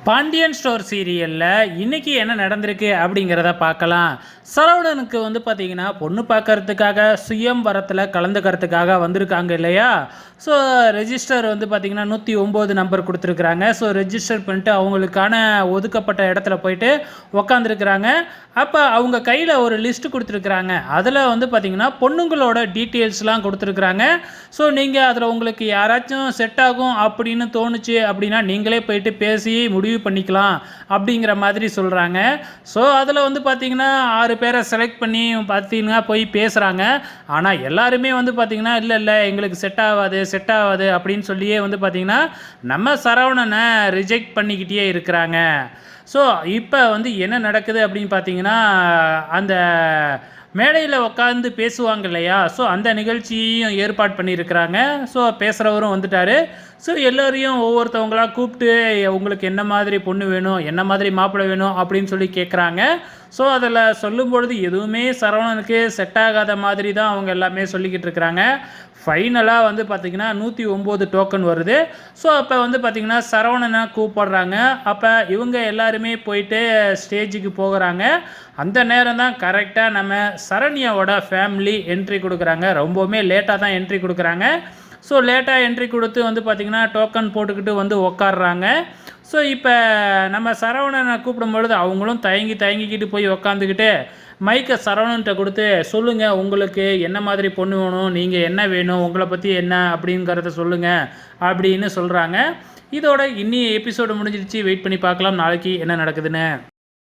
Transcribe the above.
Pandian store சீரியலில் இன்றைக்கி என்ன நடந்திருக்கு அப்படிங்கிறத பார்க்கலாம். சரவணனுக்கு பார்த்திங்கன்னா பொண்ணு பார்க்கறதுக்காக சுயம்வரத்தில் கலந்துக்கிறதுக்காக வந்திருக்காங்க இல்லையா? ஸோ ரெஜிஸ்டர் பார்த்திங்கன்னா 109 நம்பர் கொடுத்துருக்குறாங்க. ஸோ ரெஜிஸ்டர் பண்ணிட்டு அவங்களுக்கான ஒதுக்கப்பட்ட இடத்துல போயிட்டு உக்காந்துருக்குறாங்க. அப்போ அவங்க கையில் ஒரு லிஸ்ட்டு கொடுத்துருக்குறாங்க. அதில் பார்த்திங்கன்னா பொண்ணுங்களோட டீட்டெயில்ஸ்லாம் கொடுத்துருக்குறாங்க. ஸோ நீங்கள் அதில் உங்களுக்கு யாராச்சும் செட் ஆகும் அப்படின்னு தோணுச்சு அப்படின்னா நீங்களே போயிட்டு பேசி முடிவு பண்ணிக்கலாம் அப்படிங்கிற மாதிரி சொல்கிறாங்க. ஸோ அதில் பார்த்திங்கன்னா 6 பேரை செலக்ட் பண்ணி பார்த்தீங்கன்னா போய் பேசுகிறாங்க. ஆனால் எல்லாருமே பார்த்திங்கன்னா இல்லை எங்களுக்கு செட் ஆகாது அப்படின்னு சொல்லியே பார்த்திங்கன்னா நம்ம சரவணனை ரிஜெக்ட் பண்ணிக்கிட்டே இருக்கிறாங்க. ஸோ இப்போ என்ன நடக்குது அப்படின்னு பார்த்தீங்கன்னா, அந்த மேடையில் உட்காந்து பேசுவாங்க இல்லையா? ஸோ அந்த நிகழ்ச்சியையும் ஏற்பாடு பண்ணியிருக்கிறாங்க. ஸோ பேசுகிறவரும் வந்துட்டார். ஸோ எல்லோரையும் ஒவ்வொருத்தவங்களாக கூப்பிட்டு உங்களுக்கு என்ன மாதிரி பொண்ணு வேணும், என்ன மாதிரி மாப்பிள்ளை வேணும் அப்படின்னு சொல்லி கேட்குறாங்க. ஸோ அதில் சொல்லும்பொழுது எதுவுமே சரவணனுக்கு செட் ஆகாத மாதிரி தான் அவங்க எல்லாமே சொல்லிக்கிட்டு இருக்கிறாங்க. ஃபைனலாக பார்த்திங்கன்னா 109 டோக்கன் வருது. ஸோ அப்போ பார்த்திங்கன்னா சரவணனை கூப்பிடுறாங்க. அப்போ இவங்க எல்லாருமே போயிட்டு ஸ்டேஜுக்கு போகிறாங்க. அந்த நேரம் தான் கரெக்டாக நம்ம சரண்யாவோட ஃபேமிலி என்ட்ரி கொடுக்குறாங்க. ரொம்பவுமே லேட்டாக தான் என்ட்ரி கொடுக்குறாங்க. ஸோ லேட்டாக என்ட்ரி கொடுத்து பார்த்திங்கன்னா டோக்கன் போட்டுக்கிட்டு உட்காடுறாங்க. ஸோ இப்போ நம்ம சரவணனை கூப்பிடும்பொழுது அவங்களும் தயங்கிக்கிட்டு போய் உக்காந்துக்கிட்டு மைக்கை சரவணன்கிட்ட கொடுத்து சொல்லுங்கள், உங்களுக்கு என்ன மாதிரி பொண்ணு வேணும், நீங்கள் என்ன வேணும், உங்களை பற்றி என்ன அப்படிங்கிறத சொல்லுங்கள் அப்படின்னு சொல்கிறாங்க. இதோட இன்னி எபிசோடு முடிஞ்சிருச்சு. வெயிட் பண்ணி பார்க்கலாம் நாளைக்கு என்ன நடக்குதுன்னு.